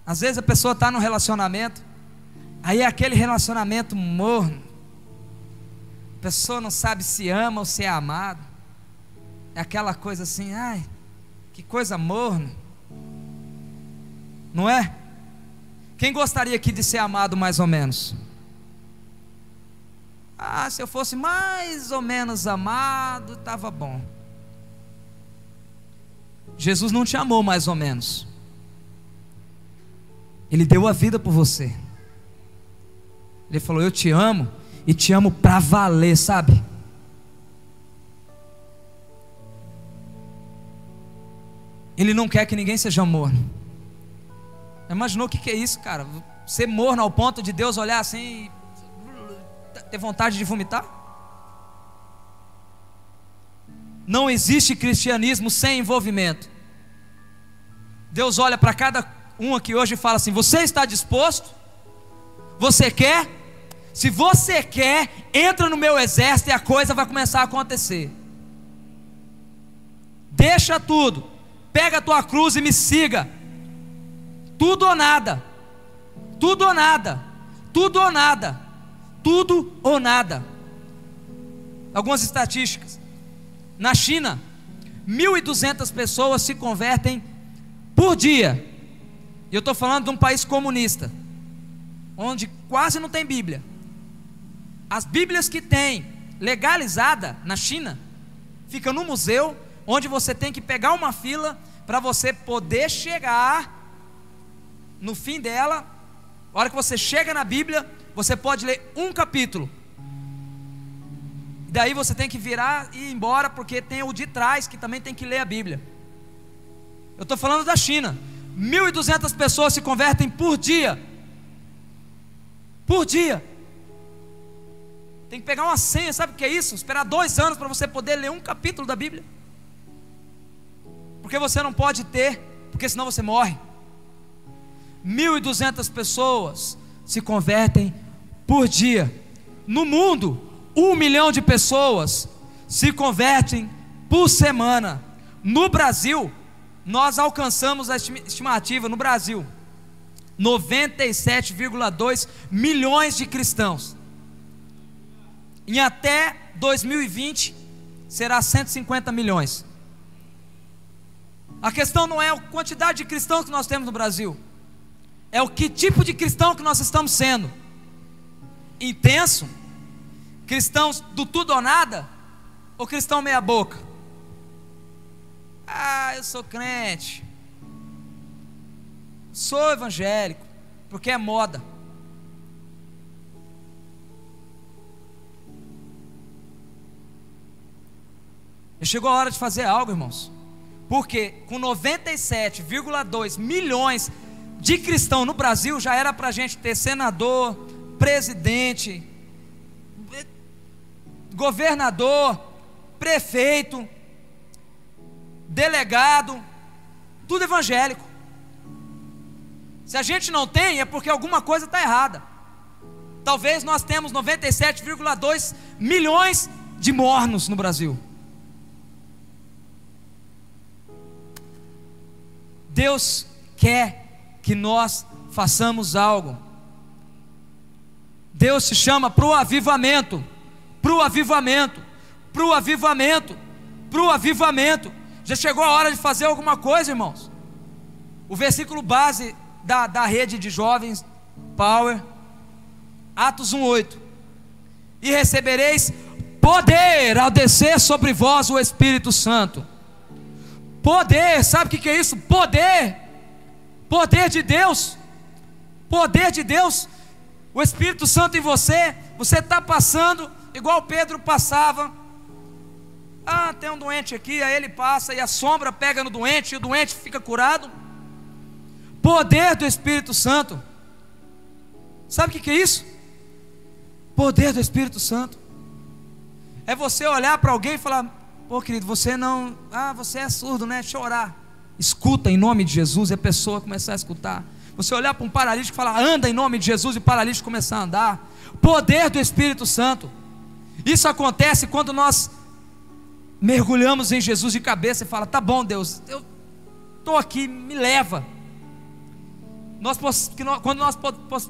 Às vezes a pessoa está num relacionamento, aí é aquele relacionamento morno, a pessoa não sabe se ama ou se é amado, é aquela coisa assim, ai, que coisa morno, não é? Quem gostaria aqui de ser amado mais ou menos? Ah, se eu fosse mais ou menos amado, estava bom. Jesus não te amou mais ou menos, Ele deu a vida por você. Ele falou: eu te amo, e te amo para valer, sabe? Ele não quer que ninguém seja morno. Imaginou o que é isso, cara? Ser morno ao ponto de Deus olhar assim e ter vontade de vomitar? Não existe cristianismo sem envolvimento. Deus olha para cada um aqui hoje e fala assim: você está disposto? Você quer? Se você quer, entra no meu exército e a coisa vai começar a acontecer. Deixa tudo, pega a tua cruz e me siga. Tudo ou nada, tudo ou nada, tudo ou nada, tudo ou nada. Algumas estatísticas: na China, 1.200 pessoas se convertem por dia. E eu estou falando de um país comunista, onde quase não tem Bíblia. As Bíblias que tem legalizada na China fica no museu, onde você tem que pegar uma fila para você poder chegar no fim dela. A hora que você chega na Bíblia, você pode ler um capítulo, daí você tem que virar e ir embora, porque tem o de trás que também tem que ler a Bíblia. Eu estou falando da China. 1.200 pessoas se convertem por dia. Por dia. Tem que pegar uma senha, sabe o que é isso? Esperar 2 anos para você poder ler um capítulo da Bíblia, porque você não pode ter, porque senão você morre. 1.200 pessoas se convertem por dia. No mundo, 1 milhão de pessoas se convertem por semana. No Brasil, nós alcançamos a estimativa, no Brasil, 97,2 milhões de cristãos. Em até 2020 será 150 milhões. A questão não é a quantidade de cristãos que nós temos no Brasil, é o que tipo de cristão que nós estamos sendo. Intenso? Cristãos do tudo ou nada? Ou cristão meia boca? Ah, eu sou crente, sou evangélico, porque é moda. E chegou a hora de fazer algo, irmãos. Porque com 97,2 milhões de cristãos no Brasil, já era para a gente ter senador, presidente, governador, prefeito, delegado, tudo evangélico. Se a gente não tem, é porque alguma coisa está errada. Talvez nós temos 97,2 milhões de mornos no Brasil. Deus quer que nós façamos algo. Deus te chama para o avivamento, para o avivamento, para o avivamento, para o avivamento. Já chegou a hora de fazer alguma coisa, irmãos. O versículo base da rede de jovens Power, Atos 1:8: e recebereis poder ao descer sobre vós o Espírito Santo. Poder, sabe o que é isso? Poder, poder de Deus, poder de Deus. O Espírito Santo em você. Você está passando igual Pedro passava. Ah, tem um doente aqui, aí ele passa e a sombra pega no doente e o doente fica curado. Poder do Espírito Santo. Sabe o que é isso? Poder do Espírito Santo é você olhar para alguém e falar: pô, querido, você não... Ah, você é surdo, né? Deixa eu orar. Escuta em nome de Jesus, e a pessoa começar a escutar. Você olhar para um paralítico e falar: anda em nome de Jesus, e o paralítico começar a andar. Poder do Espírito Santo. Isso acontece quando nós mergulhamos em Jesus de cabeça e fala: tá bom, Deus, eu estou aqui, me leva. Quando nós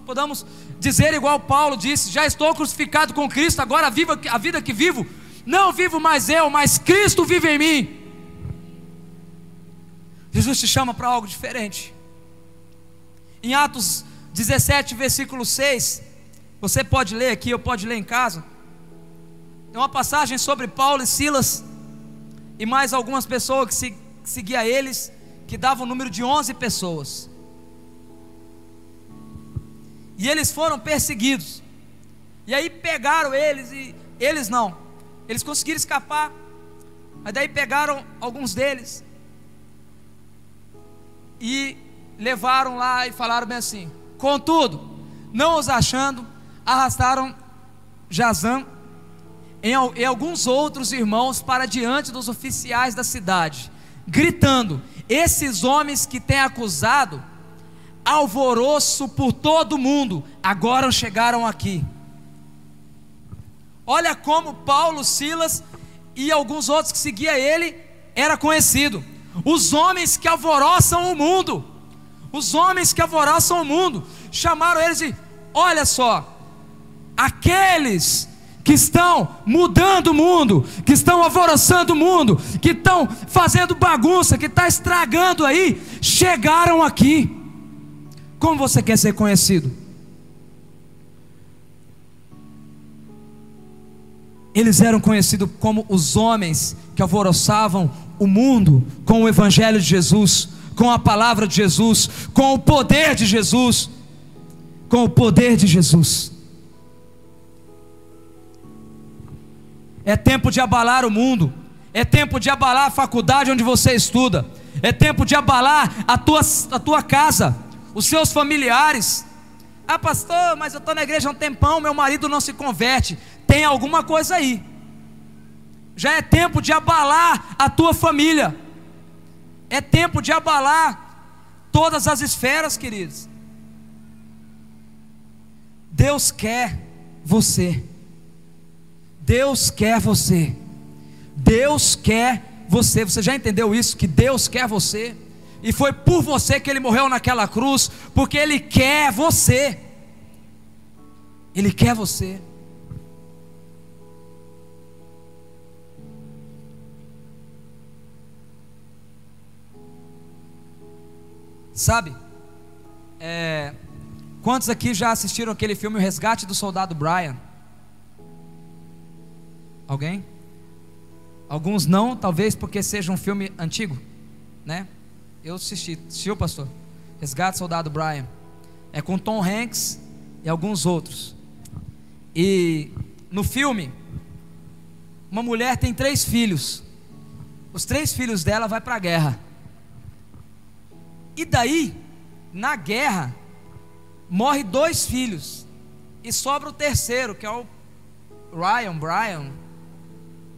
podamos dizer igual Paulo disse: já estou crucificado com Cristo, agora a vida que vivo, não vivo mais eu, mas Cristo vive em mim. Jesus te chama para algo diferente. Em Atos 17, versículo 6, você pode ler aqui, ou pode ler em casa. Tem uma passagem sobre Paulo e Silas e mais algumas pessoas que seguiam eles, que davam o número de 11 pessoas. E eles foram perseguidos. E aí pegaram eles, e eles não, eles conseguiram escapar. Mas daí pegaram alguns deles e levaram lá e falaram bem assim: contudo, não os achando, arrastaram Jazã e alguns outros irmãos para diante dos oficiais da cidade, gritando: esses homens que têm acusado alvoroço por todo o mundo, agora chegaram aqui. Olha como Paulo, Silas e alguns outros que seguiam ele era conhecido: os homens que alvoroçam o mundo. Os homens que alvoroçam o mundo. Chamaram eles de: olha só, aqueles que estão mudando o mundo, que estão alvoroçando o mundo, que estão fazendo bagunça, que está estragando aí, chegaram aqui. Como você quer ser conhecido? Eles eram conhecidos como os homens que alvoroçavam o mundo com o Evangelho de Jesus, com a palavra de Jesus, com o poder de Jesus, com o poder de Jesus. É tempo de abalar o mundo, é tempo de abalar a faculdade onde você estuda, é tempo de abalar a tua casa, os seus familiares. Ah, pastor, mas eu estou na igreja há um tempão, meu marido não se converte. Tem alguma coisa aí. Já é tempo de abalar a tua família. É tempo de abalar todas as esferas, queridos. Deus quer você. Deus quer você. Deus quer você. Você já entendeu isso? Que Deus quer você. E foi por você que Ele morreu naquela cruz, porque Ele quer você. Ele quer você. Sabe, quantos aqui já assistiram aquele filme O Resgate do Soldado Ryan? Alguém? Alguns não, talvez porque seja um filme antigo, né? Eu assisti. Assistiu, pastor? Resgate do Soldado Ryan. É com Tom Hanks e alguns outros. E no filme, uma mulher tem 3 filhos. Os 3 filhos dela vão para a guerra. E daí, na guerra, morre 2 filhos. E sobra o terceiro, que é o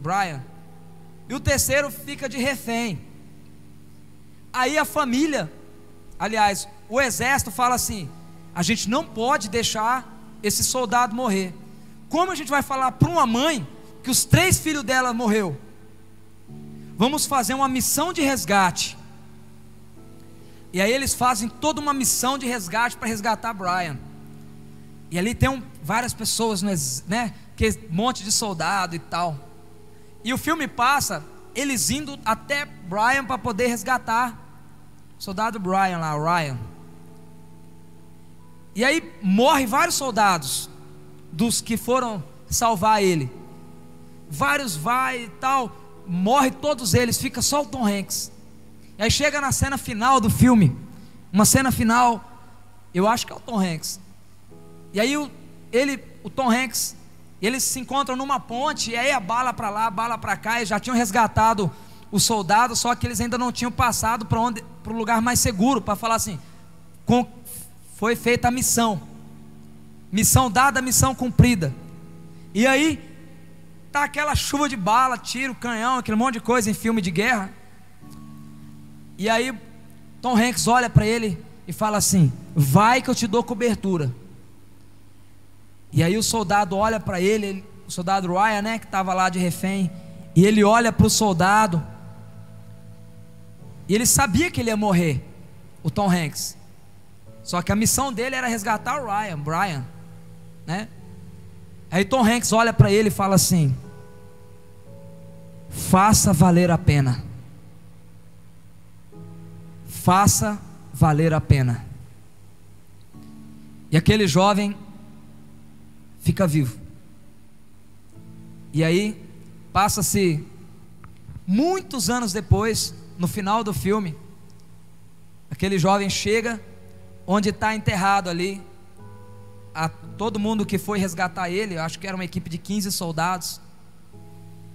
Brian. E o terceiro fica de refém. Aí a família, aliás, o exército fala assim: a gente não pode deixar esse soldado morrer. Como a gente vai falar para uma mãe que os 3 filhos dela morreu? Vamos fazer uma missão de resgate. E aí eles fazem toda uma missão de resgate para resgatar Brian. E ali tem várias pessoas, né? Que monte de soldado e tal. E o filme passa eles indo até Brian para poder resgatar o soldado Brian lá, o Ryan. E aí morre vários soldados dos que foram salvar ele. Vários vai e tal, morre todos eles, fica só o Tom Hanks. E aí chega na cena final do filme, uma cena final, eu acho que é o Tom Hanks. E aí o Tom Hanks, eles se encontram numa ponte, e aí a bala para lá, a bala para cá, eles já tinham resgatado os soldados, só que eles ainda não tinham passado para o lugar mais seguro, para falar assim, foi feita a missão dada, missão cumprida. E aí tá aquela chuva de bala, tiro, canhão, aquele monte de coisa em filme de guerra. E aí Tom Hanks olha para ele e fala assim: vai que eu te dou cobertura. E aí o soldado olha para ele, o soldado Ryan, né, que estava lá de refém, e ele olha para o soldado, e ele sabia que ele ia morrer, o Tom Hanks. Só que a missão dele era resgatar o Brian, né? Aí Tom Hanks olha para ele e fala assim: faça valer a pena. Faça valer a pena. E aquele jovem fica vivo. E aí passa-se muitos anos depois, no final do filme, aquele jovem chega onde está enterrado ali todo mundo que foi resgatar ele. Eu acho que era uma equipe de 15 soldados.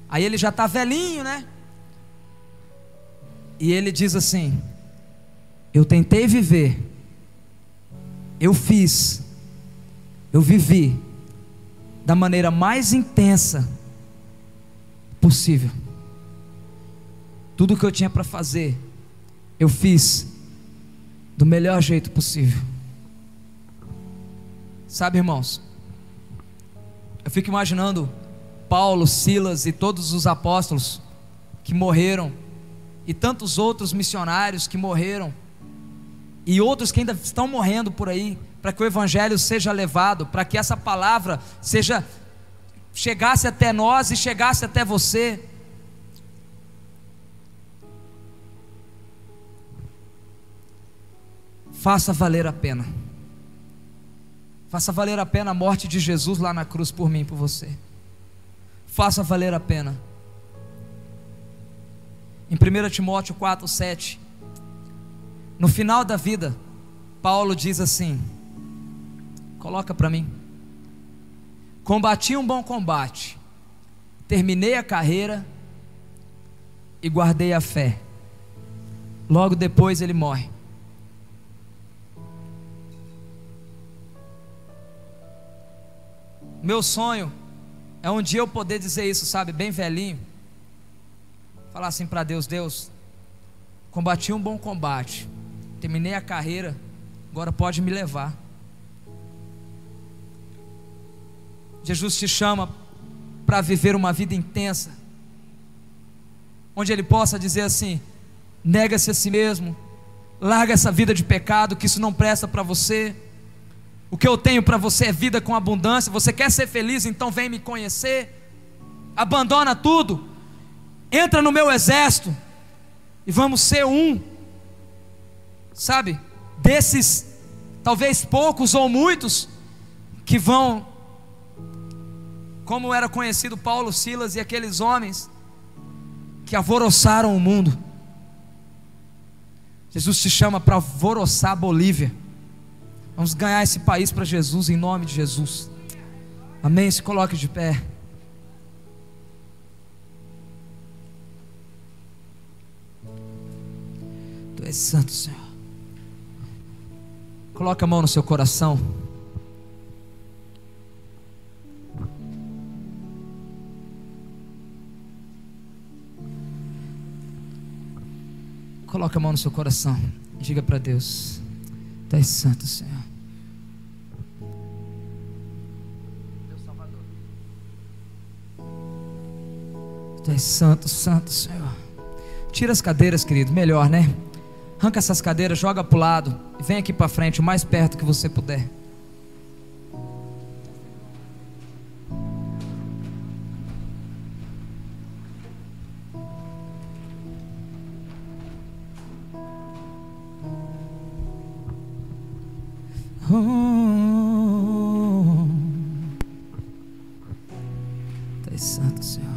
Aí ele já está velhinho, né? E ele diz assim: eu tentei viver, eu vivi da maneira mais intensa possível. Tudo que eu tinha para fazer, eu fiz do melhor jeito possível. Sabe, irmãos, eu fico imaginando Paulo, Silas e todos os apóstolos que morreram, e tantos outros missionários que morreram, e outros que ainda estão morrendo por aí, para que o evangelho seja levado, para que essa palavra chegasse até nós e chegasse até você. Faça valer a pena. Faça valer a pena a morte de Jesus lá na cruz por mim e por você. Faça valer a pena. Em 1 Timóteo 4:7, no final da vida, Paulo diz assim, coloca para mim: combati um bom combate, terminei a carreira e guardei a fé. Logo depois ele morre. Meu sonho é um dia eu poder dizer isso, sabe, bem velhinho, falar assim para Deus: Deus, combati um bom combate, terminei a carreira, agora pode me levar. Jesus te chama para viver uma vida intensa, onde Ele possa dizer assim: nega-se a si mesmo, larga essa vida de pecado, que isso não presta para você. O que eu tenho para você é vida com abundância. Você quer ser feliz? Então vem me conhecer. Abandona tudo, entra no meu exército e vamos ser um. Sabe, desses, talvez poucos ou muitos, que vão, como era conhecido Paulo, Silas e aqueles homens que alvoroçaram o mundo. Jesus te chama para alvoroçar a Bolívia. Vamos ganhar esse país para Jesus, em nome de Jesus. Amém? Se coloque de pé. Tu és santo, Senhor. Coloque a mão no seu coração. Coloque a mão no seu coração. Diga para Deus: Tu és santo, Senhor. Meu Salvador. Tu és santo, santo, Senhor. Tira as cadeiras, querido. Melhor, né? Arranca essas cadeiras, joga para o lado e vem aqui para frente, o mais perto que você puder. Tu és santo, Senhor.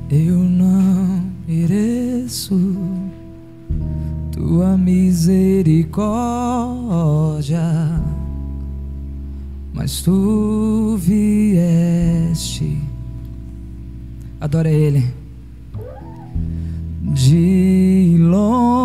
Eu não mereço tua misericórdia, mas tu vieste. Adora Ele. De longe